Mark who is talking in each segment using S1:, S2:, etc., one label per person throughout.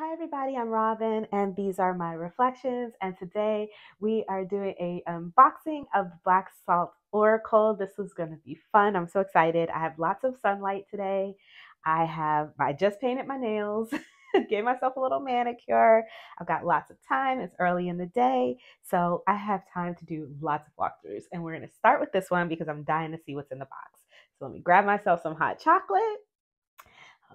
S1: Hi everybody, I'm Robin and these are my reflections, and today we are doing a unboxing of Black Salt Oracle. This is going to be fun. I'm so excited. I have lots of sunlight today. I just painted my nails, gave myself a little manicure. I've got lots of time. It's early in the day, so I have time to do lots of walkthroughs. And we're going to start with this one because I'm dying to see what's in the box. So let me grab myself some hot chocolate.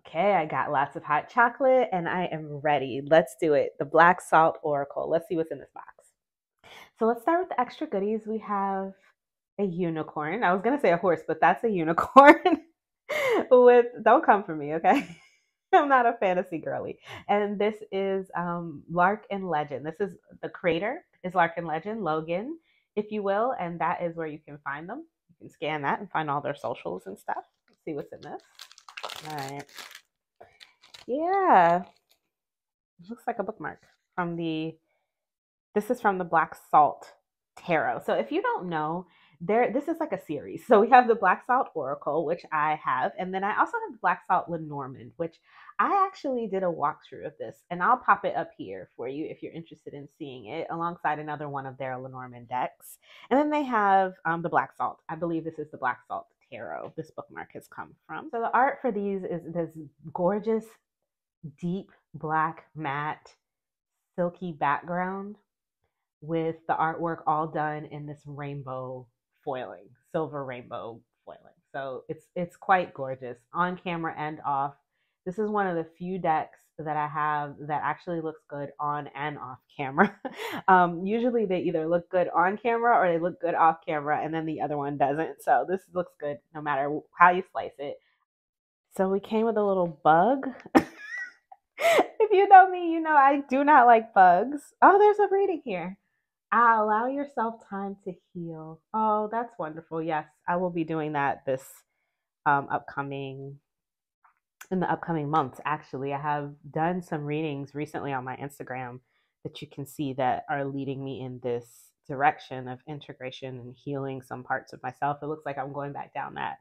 S1: Okay, I got lots of hot chocolate and I am ready. Let's do it. The Black Salt Oracle. Let's see what's in this box. So let's start with the extra goodies. We have a unicorn. I was going to say a horse, but that's a unicorn with, don't come for me, okay? I'm not a fantasy girly. And this is Lark and Legend. This is the creator is Lark and Legend, Logan, if you will. And that is where you can find them. You can scan that and find all their socials and stuff. Let's see what's in this. All right. Yeah, it looks like a bookmark from this is from the Black Salt Tarot. So if you don't know, this is like a series. So we have the Black Salt Oracle, which I have, and then I also have the Black Salt Lenormand, which I actually did a walkthrough of this, and I'll pop it up here for you if you're interested in seeing it alongside another one of their Lenormand decks. And then they have the Black Salt. I believe this is the Black Salt Tarot this bookmark has come from. So the art for these is this gorgeous deep black matte silky background with the artwork all done in this rainbow foiling, silver rainbow foiling. So it's quite gorgeous on camera and off. This is one of the few decks that I have that actually looks good on and off camera. Usually they either look good on camera or they look good off camera, and then the other one doesn't. So this looks good no matter how you slice it. So we came with a little bug. If you know me, you know I do not like bugs. Oh, there's a reading here. Allow yourself time to heal. Oh, that's wonderful. Yes, I will be doing that this upcoming in the upcoming months. Actually, I have done some readings recently on my Instagram that you can see that are leading me in this direction of integration and healing some parts of myself. It looks like I'm going back down that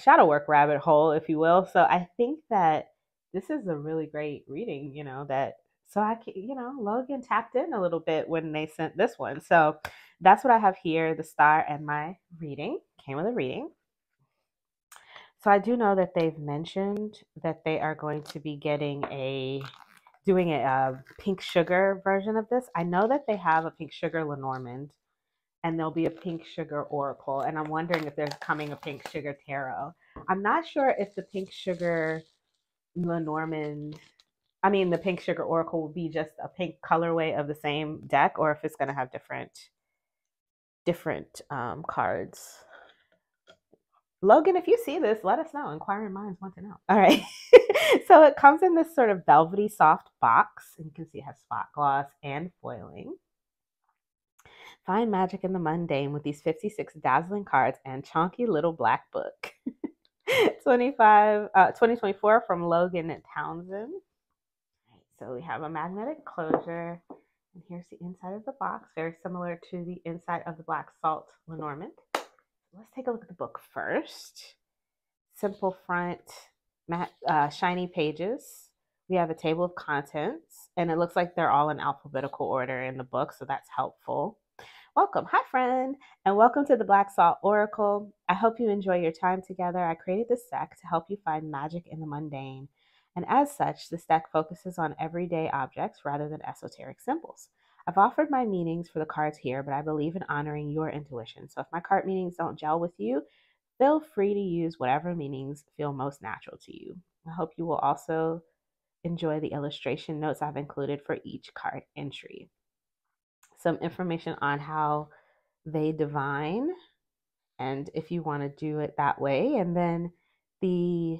S1: shadow work rabbit hole, if you will. So I think that this is a really great reading, that so I can, Logan tapped in a little bit when they sent this one. So that's what I have here, the star and my reading came with a reading. So I do know that they've mentioned that they are going to be doing a pink sugar version of this. I know that they have a pink sugar Lenormand and there'll be a pink sugar oracle. And I'm wondering if there's coming a pink sugar tarot. I'm not sure if the pink sugar Lenormand, the pink sugar oracle will be just a pink colorway of the same deck, or if it's going to have different cards. Logan, if you see this, let us know. Inquiring minds want to know. All right. So it comes in this sort of velvety soft box. And you can see it has spot gloss and foiling. Find magic in the mundane with these 56 dazzling cards and chunky little black book. 2024 from Logan and Townsend. Right, so we have a magnetic closure. And here's the inside of the box, very similar to the inside of the Black Salt Lenormand. Let's take a look at the book first. Simple front, matte, shiny pages. We have a table of contents, and it looks like they're all in alphabetical order in the book, so that's helpful. Welcome. Hi, friend, and welcome to the Black Salt Oracle. I hope you enjoy your time together. I created this deck to help you find magic in the mundane. And as such, this deck focuses on everyday objects rather than esoteric symbols. I've offered my meanings for the cards here, but I believe in honoring your intuition. So if my card meanings don't gel with you, feel free to use whatever meanings feel most natural to you. I hope you will also enjoy the illustration notes I've included for each card entry. Some information on how they divine and if you want to do it that way. And then the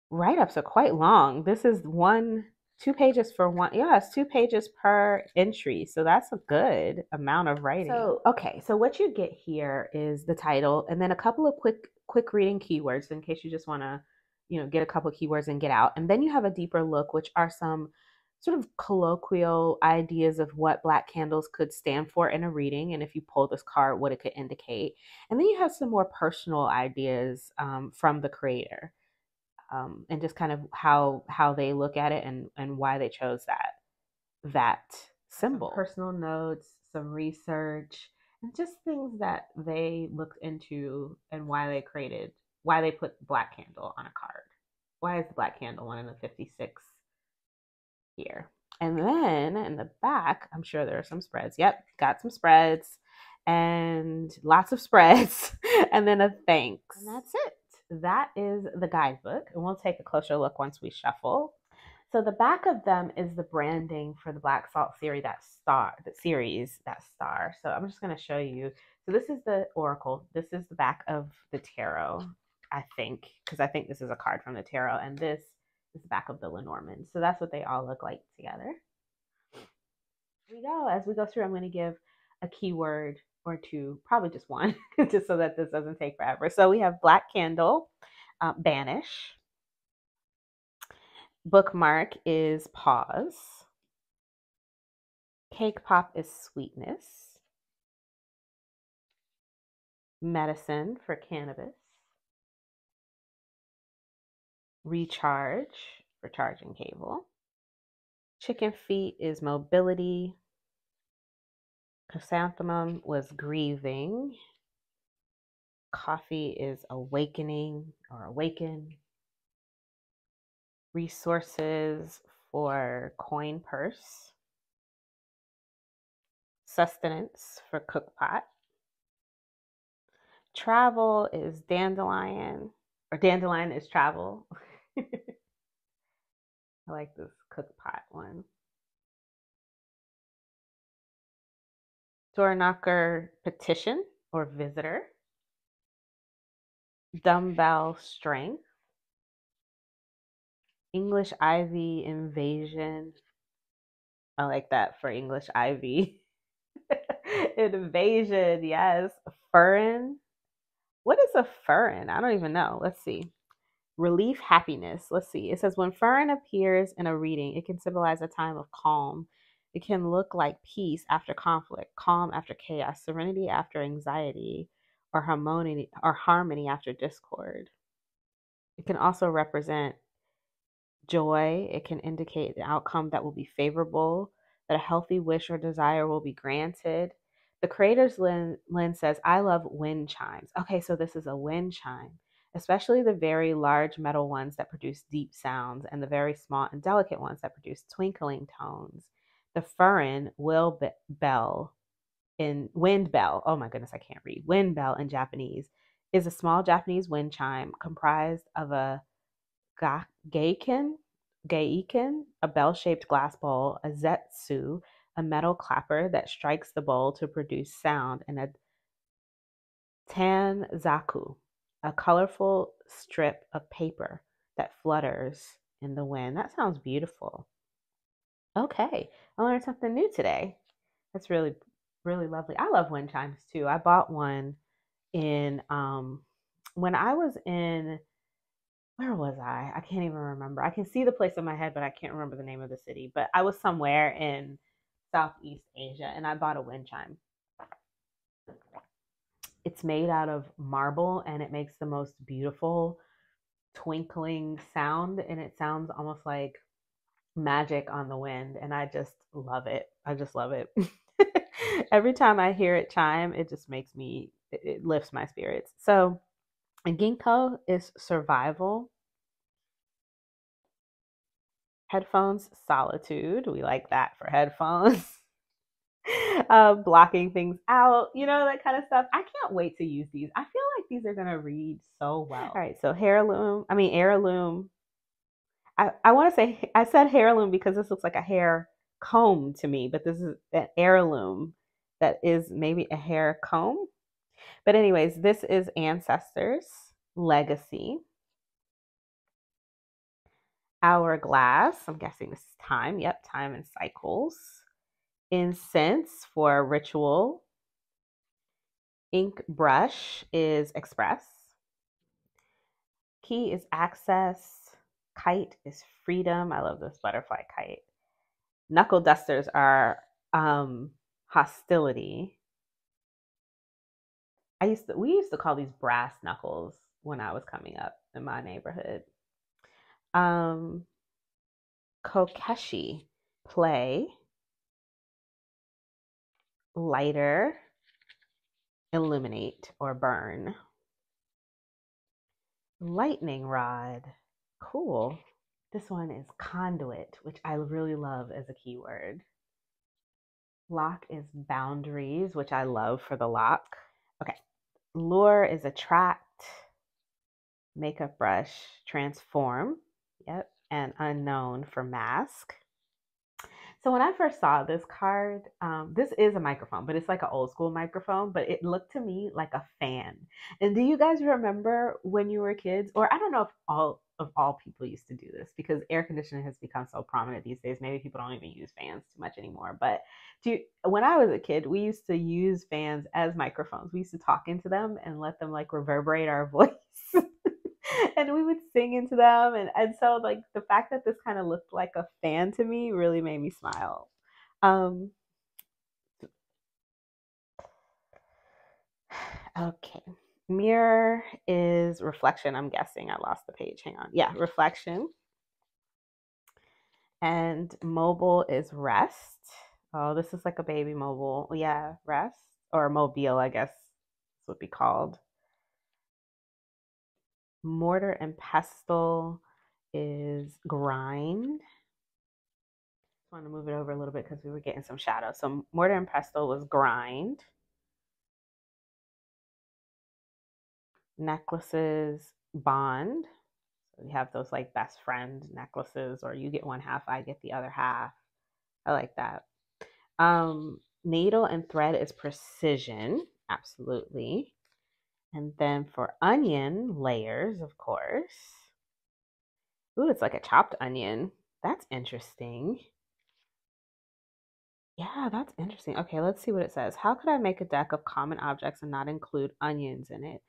S1: write-ups are quite long. This is 2 pages for one. Yeah, it's 2 pages per entry. So that's a good amount of writing. So what you get here is the title and then a couple of quick reading keywords in case you just want to, get a couple of keywords and get out. And then you have a deeper look, which are some sort of colloquial ideas of what black candles could stand for in a reading. And if you pull this card, what it could indicate. And then you have some more personal ideas from the creator. and just kind of how they look at it and why they chose that symbol. Some personal notes, some research, and just things that they looked into and why they put black candle on a card. Why is the black candle one in the 56th year? And then in the back, I'm sure there are some spreads. Yep, got some spreads and lots of spreads, and then a thanks. And that's it. That is the guidebook, and we'll take a closer look once we shuffle. So the back of them is the branding for the Black Salt series, that star. So I'm just going to show you. So this is the oracle. This is the back of the tarot, I think, because I think this is a card from the tarot, and this is the back of the Lenormand. So that's what they all look like together. Here we go. As we go through, I'm going to give a keyword or two, probably just one, just so that this doesn't take forever. So we have black candle, banish. Bookmark is pause. Cake pop is sweetness. Medicine for cannabis. Recharge for charging cable. Chicken feet is mobility. Chrysanthemum was grieving. Coffee is awakening or awaken. Resources for coin purse. Sustenance for cookpot. Travel is dandelion, or dandelion is travel. I like this cookpot one. Door knocker, petition or visitor. Dumbbell strength. English ivy, invasion. I like that for English ivy. Invasion, yes. Furin. What is a furin? I don't even know. Let's see. Relief, happiness. Let's see. It says when furin appears in a reading, it can symbolize a time of calm. It can look like peace after conflict, calm after chaos, serenity after anxiety, or harmony after discord. It can also represent joy. It can indicate the outcome that will be favorable, that a healthy wish or desire will be granted. The creator's lens says, I love wind chimes. Okay, so this is a wind chime, especially the very large metal ones that produce deep sounds and the very small and delicate ones that produce twinkling tones. The furin wind bell, oh my goodness, I can't read. Wind bell in Japanese is a small Japanese wind chime comprised of a geiken, a bell-shaped glass bowl, a zetsu, a metal clapper that strikes the bowl to produce sound, and a tanzaku, a colorful strip of paper that flutters in the wind. That sounds beautiful. Okay, I learned something new today. That's really, really lovely. I love wind chimes too. I bought one in when I was in, where was I? I can't even remember. I can see the place in my head, but I can't remember the name of the city. But I was somewhere in Southeast Asia and I bought a wind chime. It's made out of marble and it makes the most beautiful twinkling sound, and it sounds almost like magic on the wind, and I just love it. I just love it. Every time I hear it chime, it just it lifts my spirits. So ginkgo is survival. Headphones, solitude. We like that for headphones. Blocking things out, that kind of stuff. I can't wait to use these. I feel like these are going to read so well. All right, so heirloom. I want to say, I said heirloom because this looks like a hair comb to me, but this is an heirloom that is maybe a hair comb. But anyways, this is ancestors, legacy, hourglass. I'm guessing this is time. Yep, time and cycles. Incense for ritual. Ink brush is express. Key is access. Kite is freedom. I love this butterfly kite. Knuckle dusters are hostility. We used to call these brass knuckles when I was coming up in my neighborhood. Um, Kokeshi, play. Lighter, illuminate or burn. Lightning rod, cool. This one is conduit, which I really love as a keyword. Lock is boundaries, which I love for the lock. Okay. Lure is attract. Makeup brush, transform. Yep. And unknown for mask. So when I first saw this card, this is a microphone, but it's like an old school microphone, but it looked to me like a fan. And do you guys remember when you were kids? Or I don't know if all people used to do this because air conditioning has become so prominent these days. Maybe people don't even use fans too much anymore. But when I was a kid, we used to use fans as microphones. We used to talk into them and let them like reverberate our voice. And we would sing into them, and so like the fact that this kind of looked like a fan to me really made me smile. um okay, mirror is reflection. I'm guessing I lost the page, hang on. Yeah, reflection. And mobile is rest. Oh, this is like a baby mobile. Yeah, rest, or mobile, I guess this would be called. Mortar and pestle is grind. Want to move it over a little bit because we were getting some shadow. So mortar and pestle was grind. Necklaces, bond. So we have those like best friend necklaces, or you get one half, I get the other half. I like that. Needle and thread is precision, absolutely. And then for onion, layers, of course. Ooh, it's like a chopped onion. That's interesting. Yeah, that's interesting. Okay, let's see what it says. How could I make a deck of common objects and not include onions in it?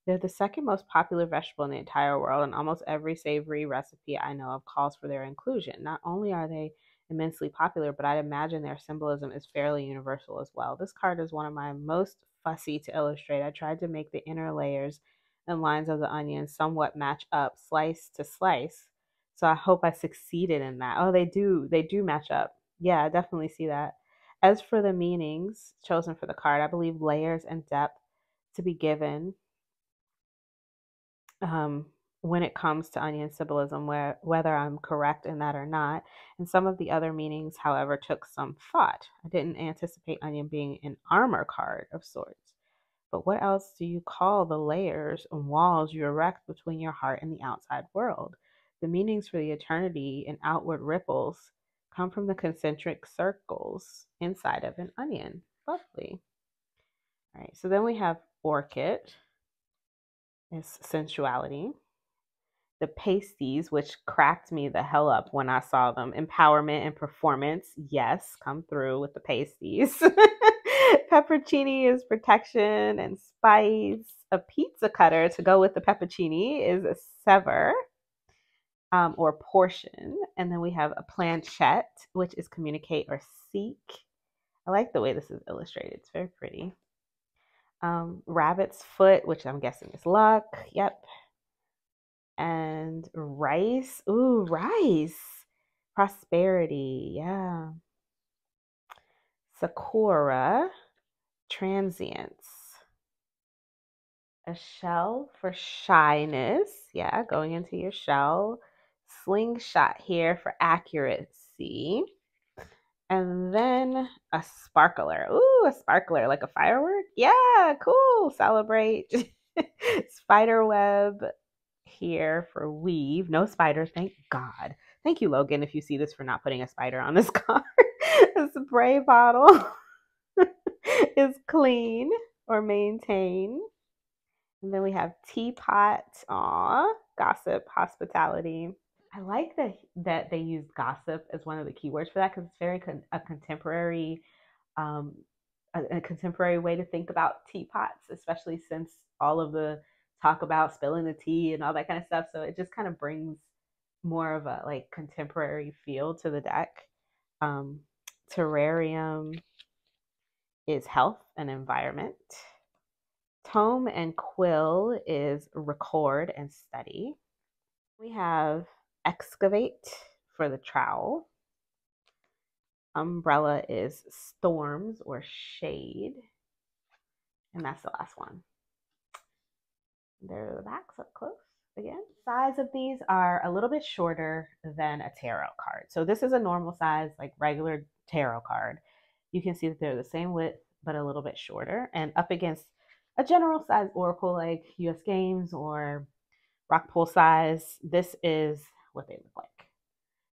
S1: They're the second most popular vegetable in the entire world, and almost every savory recipe I know of calls for their inclusion. Not only are they immensely popular, but I'd imagine their symbolism is fairly universal as well. This card is one of my most fussy to illustrate. I tried to make the inner layers and lines of the onion somewhat match up, slice to slice. So I hope I succeeded in that. Oh, they do match up. Yeah, I definitely see that. As for the meanings chosen for the card, I believe layers and depth to be given um, when it comes to onion symbolism, whether I'm correct in that or not. And some of the other meanings, however, took some thought. I didn't anticipate onion being an armor card of sorts. But what else do you call the layers and walls you erect between your heart and the outside world? The meanings for the eternity and outward ripples come from the concentric circles inside of an onion. Lovely. All right, so then we have orchid, is sensuality. The pasties, which cracked me the hell up when I saw them. Empowerment and performance, yes, come through with the pasties. Peppercini is protection and spice. A pizza cutter to go with the peppercini is a sever, or portion. And then we have a planchette, which is communicate or seek. I like the way this is illustrated. It's very pretty. Rabbit's foot, which I'm guessing is luck. Yep. And rice. Ooh, rice. Prosperity. Yeah. Sakura. Transience. A shell for shyness. Yeah, going into your shell. Slingshot here for accuracy. And then a sparkler. Ooh, a sparkler, like a firework. Yeah, cool. Celebrate. Spider web here for weave. No spiders, thank God. Thank you, Logan, if you see this, for not putting a spider on this card. A spray bottle is clean or maintain. And then we have teapot. Aw, gossip, hospitality. I like that they use gossip as one of the keywords for that, because it's very a contemporary um, a contemporary way to think about teapots, especially since all of the talk about spilling the tea and all that kind of stuff. So it just kind of brings more of a like contemporary feel to the deck. Um, Terrarium is health and environment. Tome and quill is record and study. We have excavate for the trowel. Umbrella is storms or shade. And that's the last one. There are the backs up close again. Size of these are a little bit shorter than a tarot card. So this is a normal size, like regular tarot card. You can see that they're the same width, but a little bit shorter. And up against a general size oracle like US Games or Rock Pool size, this is what they look like.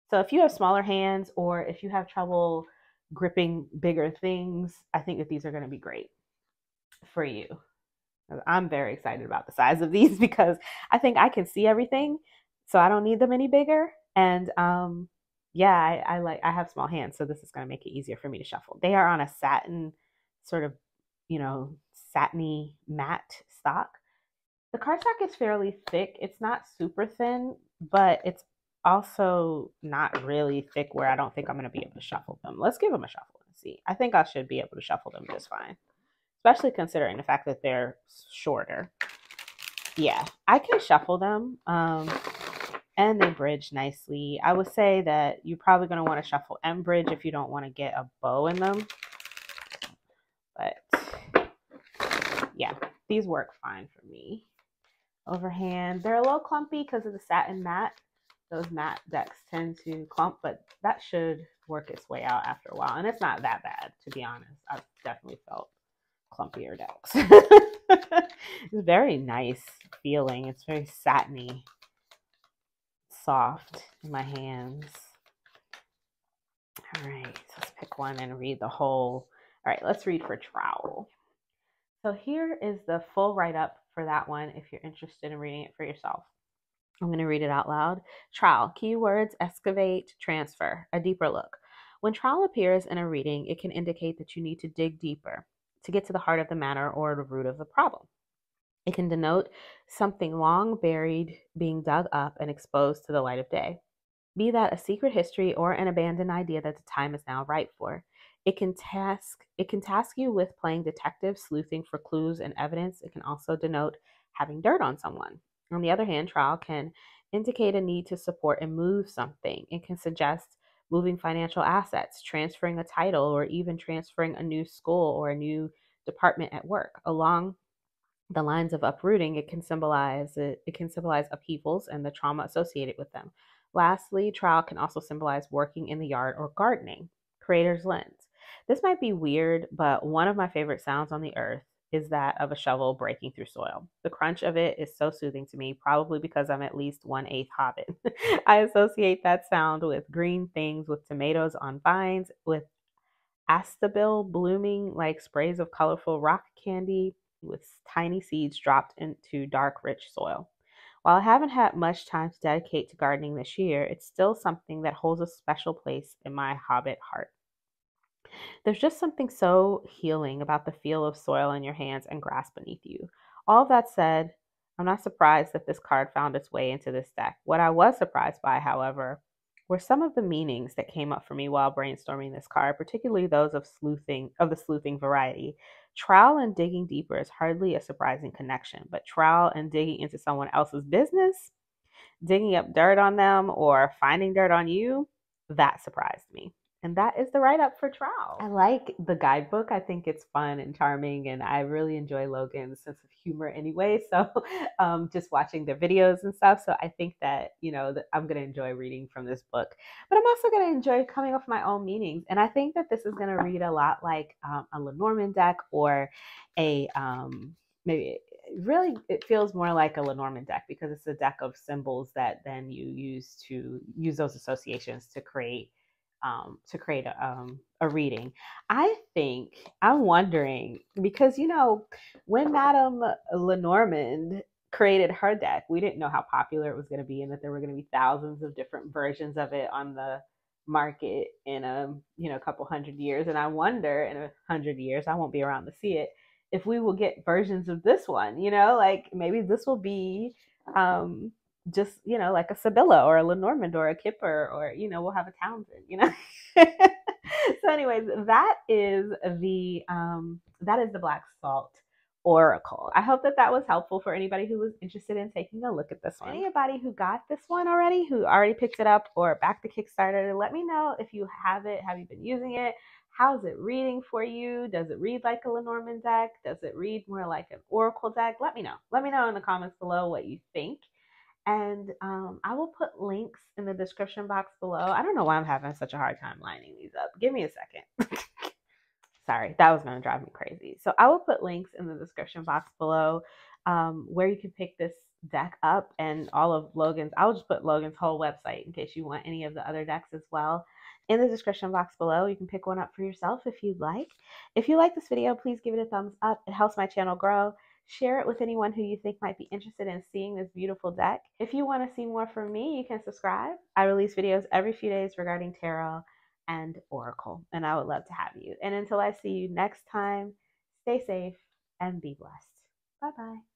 S1: So if you have smaller hands or if you have trouble gripping bigger things, I think that these are going to be great for you. I'm very excited about the size of these because I think I can see everything, so I don't need them any bigger. And yeah, I have small hands, so this is going to make it easier for me to shuffle. They are on a satin sort of, satiny matte stock. The cardstock is fairly thick. It's not super thin, but it's also not really thick where I don't think I'm going to be able to shuffle them. Let's give them a shuffle and see. I think I should be able to shuffle them just fine, especially considering the fact that they're shorter. Yeah, I can shuffle them, and they bridge nicely. I would say that you're probably going to want to shuffle and bridge if you don't want to get a bow in them. But yeah, these work fine for me. Overhand, they're a little clumpy because of the satin matte. Those matte decks tend to clump, but that should work its way out after a while. And it's not that bad, to be honest. I've definitely felt clumpier decks. It's very nice feeling. It's very satiny, soft in my hands. All right, so let's pick one and read the whole. All right, let's read for trowel. So here is the full write-up for that one if you're interested in reading it for yourself. I'm going to read it out loud. Trowel, keywords, excavate, transfer, a deeper look. When trowel appears in a reading, it can indicate that you need to dig deeper to get to the heart of the matter or the root of the problem. It can denote something long buried being dug up and exposed to the light of day. Be that a secret history or an abandoned idea that the time is now right for. It can task you with playing detective, sleuthing for clues and evidence. It can also denote having dirt on someone. On the other hand, trowel can indicate a need to support and move something. It can suggest moving financial assets, transferring a title, or even transferring a new school or a new department at work. Along the lines of uprooting, it can symbolize upheavals and the trauma associated with them. Lastly, trowel can also symbolize working in the yard or gardening. Creator's lens. This might be weird, but one of my favorite sounds on the earth is that of a shovel breaking through soil. The crunch of it is so soothing to me, probably because I'm at least 1/8 hobbit. I associate that sound with green things, with tomatoes on vines, with astabil blooming like sprays of colorful rock candy, with tiny seeds dropped into dark, rich soil. While I haven't had much time to dedicate to gardening this year, it's still something that holds a special place in my hobbit heart. There's just something so healing about the feel of soil in your hands and grass beneath you. All of that said, I'm not surprised that this card found its way into this deck. What I was surprised by, however, were some of the meanings that came up for me while brainstorming this card, particularly those of the sleuthing variety. Trowel and digging deeper is hardly a surprising connection, but trowel and digging into someone else's business, digging up dirt on them or finding dirt on you, that surprised me. And that is the write-up for trowel. I like the guidebook. I think it's fun and charming, and I really enjoy Logan's sense of humor anyway. So just watching their videos and stuff. So I think that, I'm going to enjoy reading from this book. But I'm also going to enjoy coming up with my own meanings. And I think that this is going to read a lot like a Lenormand deck or a maybe really it feels more like a Lenormand deck because it's a deck of symbols that then you use those associations to create a reading. I'm wondering because when Madame Lenormand created her deck, we didn't know how popular it was going to be and that there were going to be thousands of different versions of it on the market in a couple hundred years. And I wonder in 100 years, I won't be around to see it, if we will get versions of this one, like maybe this will be just, like a Sibylla or a Lenormand or a Kipper or, we'll have a Townsend, So anyways, that is the Black Salt Oracle. I hope that that was helpful for anybody who was interested in taking a look at this one. Anybody who got this one already, who already picked it up or backed the Kickstarter, let me know if you have it. Have you been using it? How's it reading for you? Does it read like a Lenormand deck? Does it read more like an Oracle deck? Let me know. Let me know in the comments below what you think. And I will put links in the description box below. I don't know why I'm having such a hard time lining these up. Give me a second. Sorry, that was going to drive me crazy. So I will put links in the description box below where you can pick this deck up and all of Logan's. I'll just put Logan's whole website in case you want any of the other decks as well. In the description box below, you can pick one up for yourself if you'd like. If you like this video, please give it a thumbs up. It helps my channel grow. Share it with anyone who you think might be interested in seeing this beautiful deck. If you want to see more from me, you can subscribe. I release videos every few days regarding tarot and Oracle, and I would love to have you. And until I see you next time, stay safe and be blessed. Bye bye.